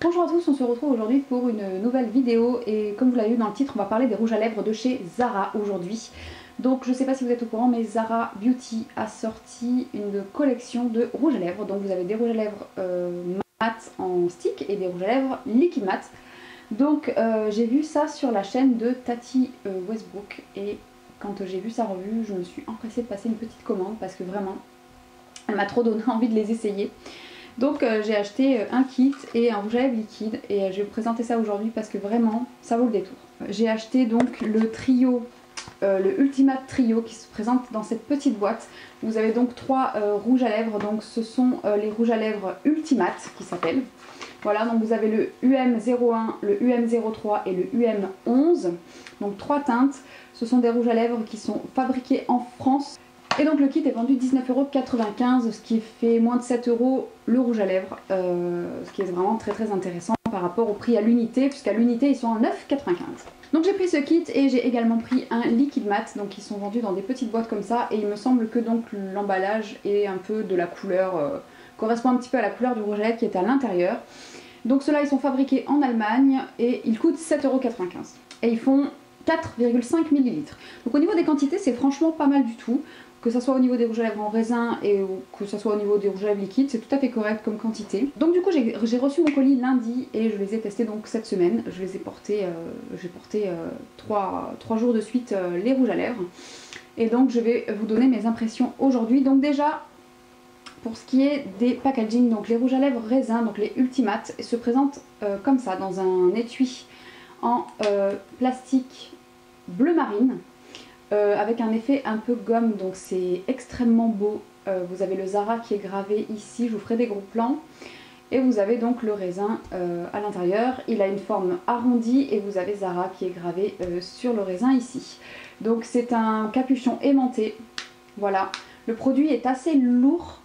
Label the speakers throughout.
Speaker 1: Bonjour à tous, on se retrouve aujourd'hui pour une nouvelle vidéo et comme vous l'avez vu dans le titre, on va parler des rouges à lèvres de chez Zara aujourd'hui. Donc je ne sais pas si vous êtes au courant, mais Zara Beauty a sorti une collection de rouges à lèvres. Donc vous avez des rouges à lèvres mat en stick et des rouges à lèvres liquide mat. Donc j'ai vu ça sur la chaîne de Tati Westbrook et quand j'ai vu sa revue, je me suis empressée de passer une petite commande parce que vraiment, elle m'a trop donné envie de les essayer. Donc j'ai acheté un kit et un rouge à lèvres liquide et je vais vous présenter ça aujourd'hui parce que vraiment ça vaut le détour. J'ai acheté donc le trio, le Ultimate Trio qui se présente dans cette petite boîte. Vous avez donc trois rouges à lèvres, donc ce sont les rouges à lèvres Ultimate qui s'appellent. Voilà, donc vous avez le UM01, le UM03 et le UM11, donc trois teintes. Ce sont des rouges à lèvres qui sont fabriqués en France. Et donc le kit est vendu 19,95 €, ce qui fait moins de 7 € le rouge à lèvres, ce qui est vraiment très intéressant par rapport au prix à l'unité, puisqu'à l'unité ils sont à 9,95 €. Donc j'ai pris ce kit et j'ai également pris un liquide mat, donc ils sont vendus dans des petites boîtes comme ça, et il me semble que donc l'emballage est un peu de la couleur, correspond un petit peu à la couleur du rouge à lèvres qui est à l'intérieur. Donc ceux-là ils sont fabriqués en Allemagne et ils coûtent 7,95 €. Et ils font 4,5 ml. Donc au niveau des quantités c'est franchement pas mal du tout. Que ce soit au niveau des rouges à lèvres en raisin et que ce soit au niveau des rouges à lèvres liquides, c'est tout à fait correct comme quantité. Donc du coup j'ai reçu mon colis lundi et je les ai testés donc cette semaine. Je les ai portés, j'ai porté 3 jours de suite les rouges à lèvres. Et donc je vais vous donner mes impressions aujourd'hui. Donc déjà, pour ce qui est des packaging, donc les rouges à lèvres raisin, donc les Ultimate, se présentent comme ça dans un étui en plastique bleu marine. Avec un effet un peu gomme, donc c'est extrêmement beau. Vous avez le Zara qui est gravé ici, je vous ferai des gros plans. Et vous avez donc le raisin à l'intérieur. Il a une forme arrondie et vous avez Zara qui est gravé sur le raisin ici. Donc c'est un capuchon aimanté. Voilà. Le produit est assez lourd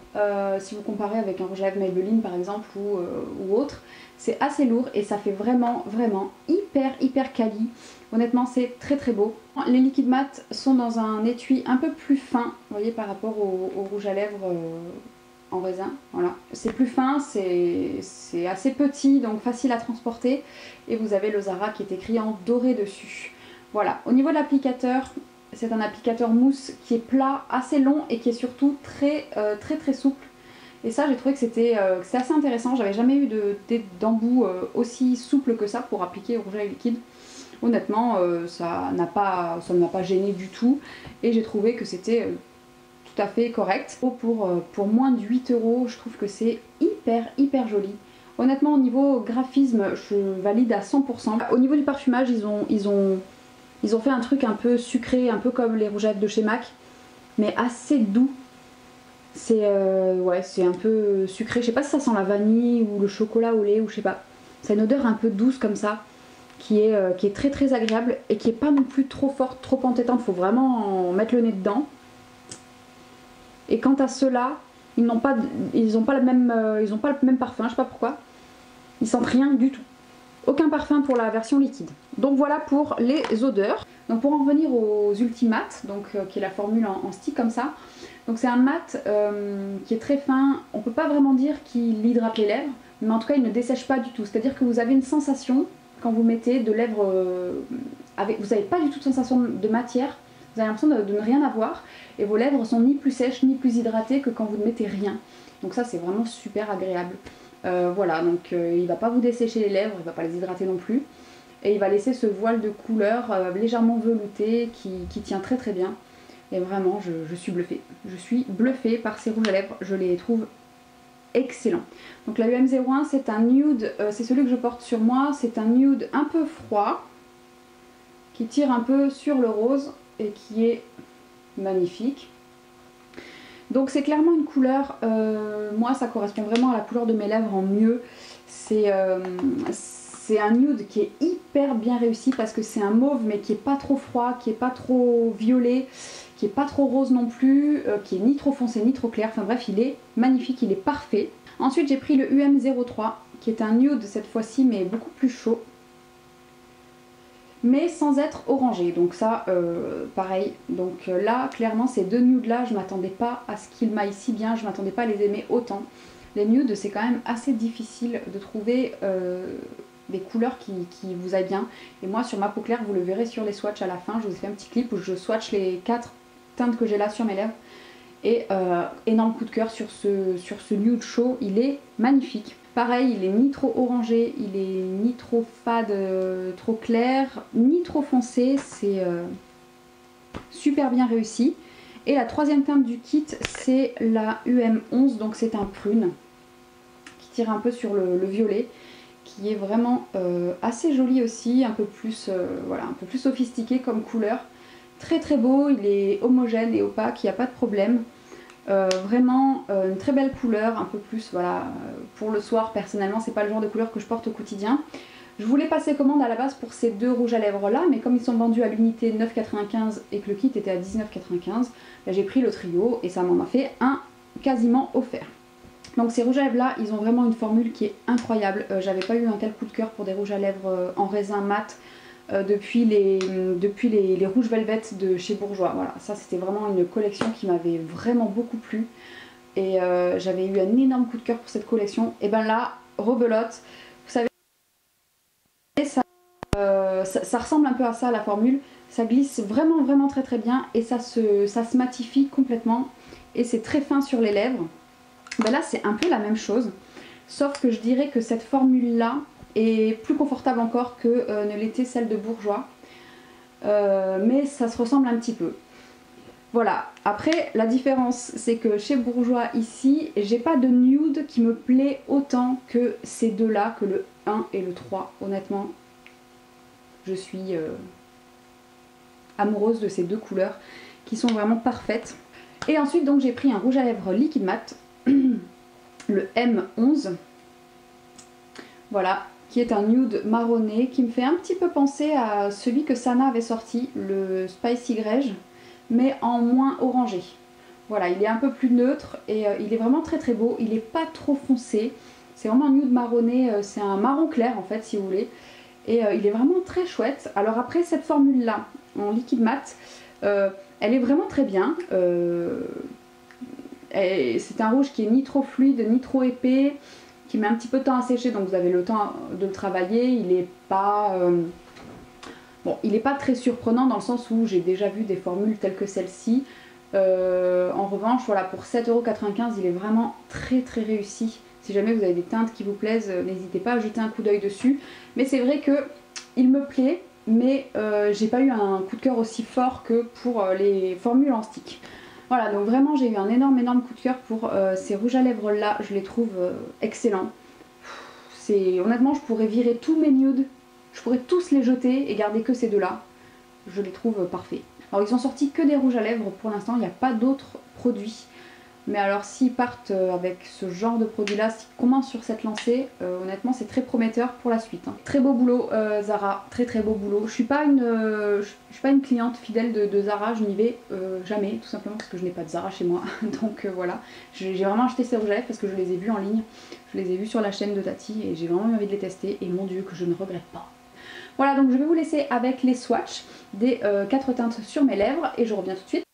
Speaker 1: si vous comparez avec un rouge à lèvres Maybelline par exemple ou autre. C'est assez lourd et ça fait vraiment hyper quali. Honnêtement c'est très beau. Les liquides mat sont dans un étui un peu plus fin, vous voyez, par rapport au rouge à lèvres en raisin. Voilà, c'est plus fin, c'est assez petit donc facile à transporter. Et vous avez le Zara qui est écrit en doré dessus. Voilà, au niveau de l'applicateur, c'est un applicateur mousse qui est plat, assez long et qui est surtout très souple. Et ça j'ai trouvé que c'était assez intéressant. J'avais jamais eu d'embout aussi souple que ça pour appliquer au rouge à lèvres liquide. Honnêtement ça ne m'a pas gêné du tout et j'ai trouvé que c'était tout à fait correct. Pour moins de 8 €, je trouve que c'est hyper joli. Honnêtement au niveau graphisme je valide à 100%. Au niveau du parfumage ils ont fait un truc un peu sucré, un peu comme les rouges à lèvres de chez MAC, mais assez doux. C'est ouais, c'est un peu sucré, je sais pas si ça sent la vanille ou le chocolat au lait ou je sais pas. C'est une odeur un peu douce comme ça, qui est très agréable et qui est pas non plus trop forte, trop entêtante, faut vraiment mettre le nez dedans. Et quant à ceux-là, ils ont pas le même parfum, je sais pas pourquoi. Ils sentent rien du tout. Aucun parfum pour la version liquide. Donc voilà pour les odeurs. Donc pour en revenir aux Ultimate, donc qui est la formule en stick comme ça. Donc c'est un mat qui est très fin, on peut pas vraiment dire qu'il hydrate les lèvres, mais en tout cas il ne dessèche pas du tout. C'est-à-dire que vous avez une sensation, quand vous mettez de lèvres, vous n'avez pas du tout de sensation de matière, vous avez l'impression de ne rien avoir, et vos lèvres sont ni plus sèches ni plus hydratées que quand vous ne mettez rien. Donc ça c'est vraiment super agréable. Voilà, donc il va pas vous dessécher les lèvres, il va pas les hydrater non plus. Et il va laisser ce voile de couleur légèrement velouté qui tient très bien. Et vraiment je suis bluffée. Je suis bluffée par ces rouges à lèvres, je les trouve excellents. Donc la UM01 c'est un nude, c'est celui que je porte sur moi, c'est un nude un peu froid, qui tire un peu sur le rose et qui est magnifique. Donc c'est clairement une couleur, moi ça correspond vraiment à la couleur de mes lèvres en mieux. C'est un nude qui est hyper bien réussi parce que c'est un mauve mais qui est pas trop froid, qui est pas trop violet, qui est pas trop rose non plus, qui est ni trop foncé ni trop clair. Enfin bref, il est magnifique, il est parfait. Ensuite j'ai pris le UM03 qui est un nude cette fois-ci mais beaucoup plus chaud, mais sans être orangé. Donc ça pareil. Donc là clairement ces deux nudes là je m'attendais pas à ce qu'ils m'aillent si bien, je m'attendais pas à les aimer autant. Les nudes, c'est quand même assez difficile de trouver des couleurs qui vous aillent bien. Et moi, sur ma peau claire, vous le verrez sur les swatchs à la fin, je vous ai fait un petit clip où je swatch les 4 teintes que j'ai là sur mes lèvres. Et énorme coup de cœur sur ce nude chaud, il est magnifique. Pareil, il est ni trop orangé, il est ni trop fade, trop clair, ni trop foncé, c'est super bien réussi. Et la troisième teinte du kit, c'est la UM11, donc c'est un prune qui tire un peu sur le violet, qui est vraiment assez joli aussi, un peu plus, voilà, un peu plus sophistiqué comme couleur. Très très beau, il est homogène et opaque, il n'y a pas de problème. Vraiment une très belle couleur, un peu plus voilà, pour le soir. Personnellement, c'est pas le genre de couleur que je porte au quotidien. Je voulais passer commande à la base pour ces deux rouges à lèvres là, mais comme ils sont vendus à l'unité 9,95 et que le kit était à 19,95, j'ai pris le trio et ça m'en a fait un quasiment offert. Donc ces rouges à lèvres là, ils ont vraiment une formule qui est incroyable. J'avais pas eu un tel coup de cœur pour des rouges à lèvres en raisin mat depuis les rouges velvet de chez Bourjois. Voilà, ça c'était vraiment une collection qui m'avait vraiment beaucoup plu. Et j'avais eu un énorme coup de cœur pour cette collection. Et ben là, rebelote, vous savez, ça ressemble un peu à ça la formule. Ça glisse vraiment vraiment très très bien et ça se matifie complètement. Et c'est très fin sur les lèvres. Ben là c'est un peu la même chose. Sauf que je dirais que cette formule là est plus confortable encore que ne l'était celle de Bourjois. Mais ça se ressemble un petit peu. Voilà, après la différence c'est que chez Bourjois ici, j'ai pas de nude qui me plaît autant que ces deux là, que le 1 et le 3. Honnêtement, je suis amoureuse de ces deux couleurs qui sont vraiment parfaites. Et ensuite donc j'ai pris un rouge à lèvres liquide mat, le M11. Voilà, qui est un nude marronné qui me fait un petit peu penser à celui que Sana avait sorti, le Spicy Grège, mais en moins orangé. Voilà, il est un peu plus neutre et il est vraiment très très beau. Il n'est pas trop foncé, c'est vraiment un nude marronné, c'est un marron clair en fait si vous voulez. Et il est vraiment très chouette. Alors après cette formule là, en liquide mat, elle est vraiment très bien. C'est un rouge qui est ni trop fluide ni trop épais, qui met un petit peu de temps à sécher, donc vous avez le temps de le travailler. Il n'est pas bon, il n'est pas très surprenant dans le sens où j'ai déjà vu des formules telles que celle-ci. En revanche, voilà, pour 7,95 €, il est vraiment très très réussi. Si jamais vous avez des teintes qui vous plaisent, n'hésitez pas à jeter un coup d'œil dessus. Mais c'est vrai que il me plaît, mais j'ai pas eu un coup de cœur aussi fort que pour les formules en stick. Voilà, donc vraiment j'ai eu un énorme coup de cœur pour ces rouges à lèvres là, je les trouve excellents. Honnêtement, je pourrais virer tous mes nudes, je pourrais tous les jeter et garder que ces deux là. Je les trouve parfaits. Alors ils sont sortis que des rouges à lèvres pour l'instant, il n'y a pas d'autres produits. Mais alors s'ils partent avec ce genre de produit là, s'ils commencent sur cette lancée, honnêtement c'est très prometteur pour la suite. Hein. Très beau boulot Zara, très très beau boulot. Je suis pas une cliente fidèle de Zara, je n'y vais jamais, tout simplement parce que je n'ai pas de Zara chez moi. Donc voilà, j'ai vraiment acheté ces rouges à lèvres parce que je les ai vus en ligne, je les ai vus sur la chaîne de Tati et j'ai vraiment eu envie de les tester et mon dieu que je ne regrette pas. Voilà, donc je vais vous laisser avec les swatchs des 4 teintes sur mes lèvres et je reviens tout de suite.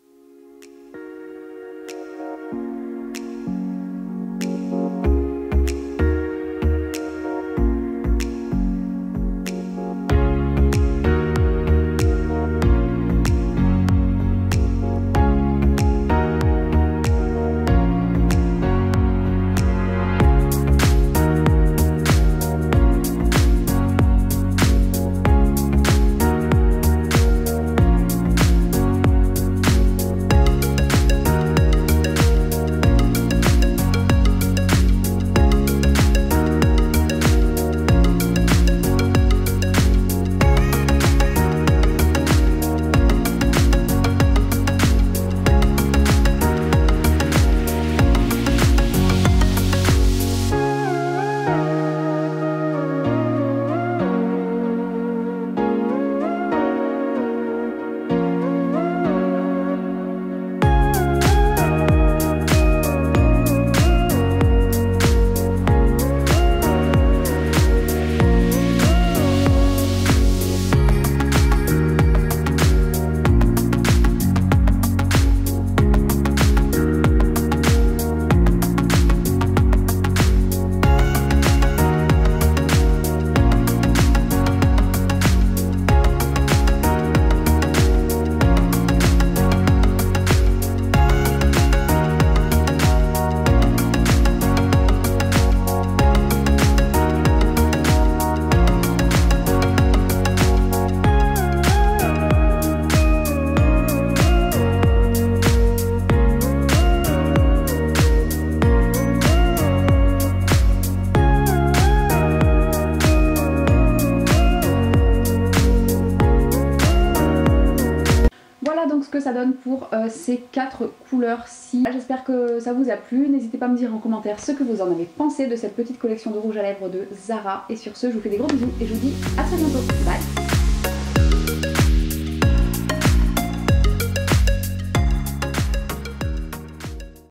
Speaker 1: donne pour ces 4 couleurs-ci. J'espère que ça vous a plu, n'hésitez pas à me dire en commentaire ce que vous en avez pensé de cette petite collection de rouge à lèvres de Zara. Et sur ce, je vous fais des gros bisous et je vous dis à très bientôt, bye.